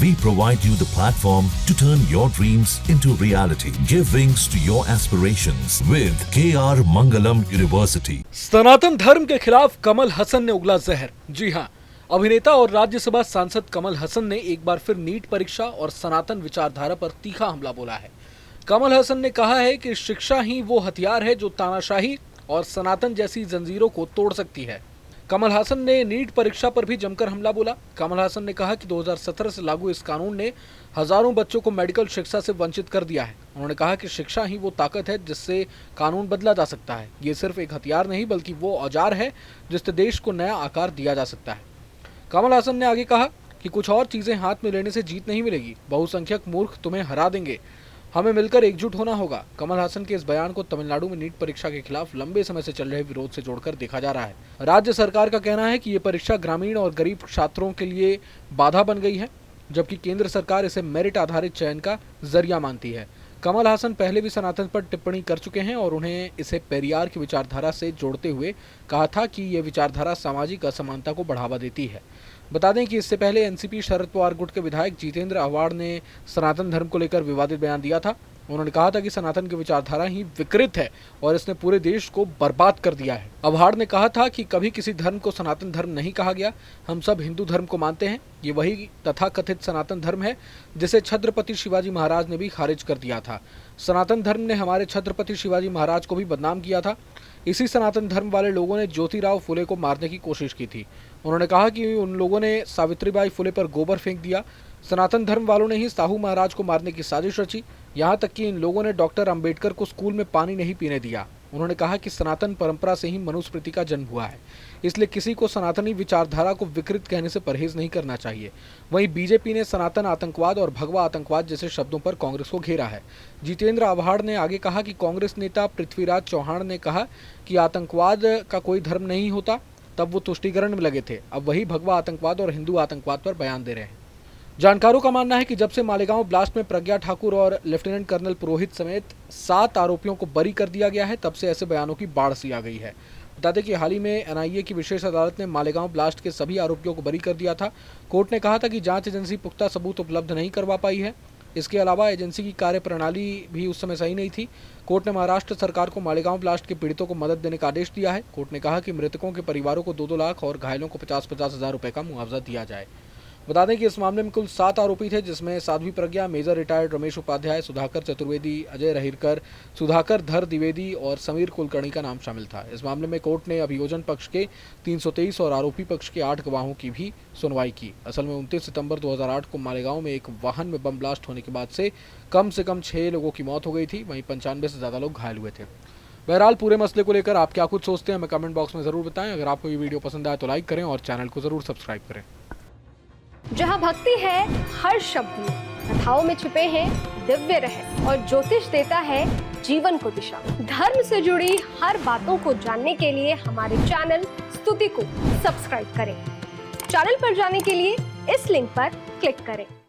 We provide you the platform to turn your dreams into reality. Give wings to your aspirations with KR Mangalam University. सनातन धर्म के खिलाफ कमल हसन ने उगला जहर। जी हाँ, अभिनेता और राज्यसभा सांसद कमल हसन ने एक बार फिर नीट परीक्षा और सनातन विचारधारा पर तीखा हमला बोला है। कमल हसन ने कहा है कि शिक्षा ही वो हथियार है जो तानाशाही और सनातन जैसी जंजीरों को तोड़ सकती है। कमल हसन ने नीट परीक्षा पर भी जमकर हमला बोला। कमल हसन ने कहा कि 2017 से लागू इस कानून ने हजारों बच्चों को मेडिकल शिक्षा से वंचित कर दिया है। उन्होंने कहा कि शिक्षा ही वो ताकत है जिससे कानून बदला जा सकता है। ये सिर्फ एक हथियार नहीं बल्कि वो औजार है जिससे देश को नया आकार दिया जा सकता है। कमल हसन ने आगे कहा कि कुछ और चीजें हाथ में लेने से जीत नहीं मिलेगी। बहुसंख्यक मूर्ख तुम्हें हरा देंगे। हमें मिलकर एकजुट होना होगा। कमल हसन के इस बयान को तमिलनाडु में नीट परीक्षा के खिलाफ लंबे समय से चल रहे विरोध से जोड़कर देखा जा रहा है। राज्य सरकार का कहना है कि ये परीक्षा ग्रामीण और गरीब छात्रों के लिए बाधा बन गई है, जबकि केंद्र सरकार इसे मेरिट आधारित चयन का जरिया मानती है। कमल हसन पहले भी सनातन पर टिप्पणी कर चुके हैं और उन्हें इसे पेरियार की विचारधारा से जोड़ते हुए कहा था कि ये विचारधारा सामाजिक असमानता को बढ़ावा देती है। बता दें कि इससे पहले एनसीपी शरद पवार गुट के विधायक जितेंद्र आव्हाड ने सनातन धर्म को लेकर विवादित बयान दिया था। उन्होंने कहा था कि सनातन की विचारधारा ही विकृत है और इसने पूरे देश को बर्बाद कर दिया है। आव्हाड ने कहा था कि कभी किसी धर्म को सनातन धर्म नहीं कहा गया। हम सब हिंदू धर्म को मानते हैं। ये वही तथाकथित सनातन धर्म है जिसे छत्रपति शिवाजी महाराज ने भी खारिज कर दिया था। सनातन धर्म ने हमारे छत्रपति शिवाजी महाराज को भी बदनाम किया था। इसी सनातन धर्म वाले लोगों ने ज्योतिराव फुले को मारने की कोशिश की थी। उन्होंने कहा कि उन लोगों ने सावित्रीबाई फुले पर गोबर फेंक दिया। सनातन धर्म वालों ने ही साहू महाराज को मारने की साजिश रची। यहाँ तक कि इन लोगों ने डॉक्टर अंबेडकर को स्कूल में पानी नहीं पीने दिया। उन्होंने कहा कि सनातन परंपरा से ही मनुस्मृति का जन्म हुआ है, इसलिए किसी को सनातनी विचारधारा को विकृत कहने से परहेज नहीं करना चाहिए। वहीं बीजेपी ने सनातन आतंकवाद और भगवा आतंकवाद जैसे शब्दों पर कांग्रेस को घेरा है। जितेंद्र आव्हाड ने आगे कहा कि कांग्रेस नेता पृथ्वीराज चौहान ने कहा कि आतंकवाद का कोई धर्म नहीं होता, तब वो तुष्टीकरण में लगे थे। अब वही भगवा आतंकवाद और हिंदू आतंकवाद पर बयान दे रहे हैं। जानकारों का मानना है कि जब से मालेगांव ब्लास्ट में प्रज्ञा ठाकुर और लेफ्टिनेंट कर्नल पुरोहित समेत 7 आरोपियों को बरी कर दिया गया है, तब से ऐसे बयानों की बाढ़ सी आ गई है। बता दें कि हाल ही में एनआईए की विशेष अदालत ने मालेगांव ब्लास्ट के सभी आरोपियों को बरी कर दिया था। कोर्ट ने कहा था कि जांच एजेंसी पुख्ता सबूत उपलब्ध नहीं करवा पाई है। इसके अलावा एजेंसी की कार्यप्रणाली भी उस समय सही नहीं थी। कोर्ट ने महाराष्ट्र सरकार को मालेगांव ब्लास्ट के पीड़ितों को मदद देने का आदेश दिया है। कोर्ट ने कहा कि मृतकों के परिवारों को 2-2 लाख और घायलों को 50-50 हज़ार रुपए का मुआवजा दिया जाए। बता दें कि इस मामले में कुल 7 आरोपी थे, जिसमें साध्वी प्रज्ञा, मेजर रिटायर्ड रमेश उपाध्याय, सुधाकर चतुर्वेदी, अजय रहीरकर, सुधाकर धर द्विवेदी और समीर कुलकर्णी का नाम शामिल था। इस मामले में कोर्ट ने अभियोजन पक्ष के 323 और आरोपी पक्ष के 8 गवाहों की भी सुनवाई की। असल में 29 सितंबर 2008 को मालेगांव में एक वाहन में बम ब्लास्ट होने के बाद से कम 6 लोगों की मौत हो गई थी। वहीं 95 से ज़्यादा लोग घायल हुए थे। बहरहाल पूरे मसले को लेकर आप क्या कुछ सोचते हैं, हमें कमेंट बॉक्स में ज़रूर बताएं। अगर आपको ये वीडियो पसंद आए तो लाइक करें और चैनल को ज़रूर सब्सक्राइब करें। जहाँ भक्ति है हर शब्द में, कथाओं में छुपे हैं दिव्य रहस्य और ज्योतिष देता है जीवन को दिशा। धर्म से जुड़ी हर बातों को जानने के लिए हमारे चैनल स्तुति को सब्सक्राइब करें। चैनल पर जाने के लिए इस लिंक पर क्लिक करें।